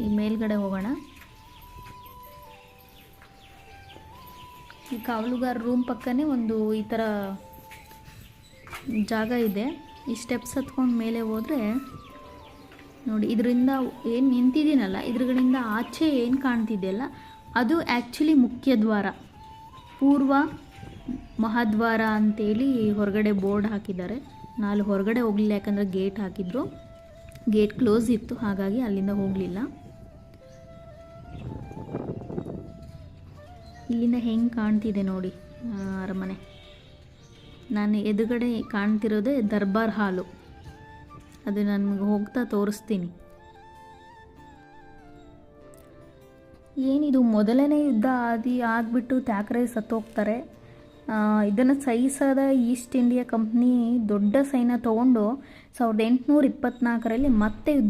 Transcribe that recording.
ಈ ಮೇಲ್ಗಡೆ ಹೋಗೋಣ. ಈ ಕಾವಲುಗಾರ ರೂಮ್ ಪಕ್ಕನೇ ಒಂದು ಈ ಥರ ಜಾಗ ಇದೆ. ಈ ಸ್ಟೆಪ್ಸ್ ಹತ್ಕೊಂಡು ಮೇಲೆ ಹೋದರೆ ನೋಡಿ, ಇದರಿಂದ ಏನು ನಿಂತಿದ್ದೀನಲ್ಲ, ಇದ್ರಗಳಿಂದ ಆಚೆ ಏನು ಕಾಣ್ತಿದೆಯಲ್ಲ ಅದು ಆ್ಯಕ್ಚುಲಿ ಮುಖ್ಯ ದ್ವಾರ, ಪೂರ್ವ ಮಹಾದ್ವಾರ ಅಂತೇಳಿ ಹೊರಗಡೆ ಬೋರ್ಡ್ ಹಾಕಿದ್ದಾರೆ. ನಾನು ಹೊರಗಡೆ ಹೋಗಲಿಲ್ಲ, ಯಾಕಂದರೆ ಗೇಟ್ ಹಾಕಿದ್ರು, ಗೇಟ್ ಕ್ಲೋಸ್ ಇತ್ತು, ಹಾಗಾಗಿ ಅಲ್ಲಿಂದ ಹೋಗಲಿಲ್ಲ. ಇಲ್ಲಿಂದ ಹೆಂಗೆ ಕಾಣ್ತಿದೆ ನೋಡಿ ಅರಮನೆ. ನಾನು ಎದುರುಗಡೆ ಕಾಣ್ತಿರೋದೇ ದರ್ಬಾರ್ ಹಾಲು, ಅದು ನನಗೆ ಹೋಗ್ತಾ ತೋರಿಸ್ತೀನಿ. ಏನಿದು ಮೊದಲನೇ ಯುದ್ಧ ಆಗಿಬಿಟ್ಟು ತ್ಯಾಗರಾಯ ಸತ್ತೋಗ್ತಾರೆ. ಇದನ್ನು ಸಹಿಸದ ಈಸ್ಟ್ ಇಂಡಿಯಾ ಕಂಪ್ನಿ ದೊಡ್ಡ ಸೈನ್ಯ ತೊಗೊಂಡು 1824ರಲ್ಲಿ ಮತ್ತೆ ಯುದ್ಧ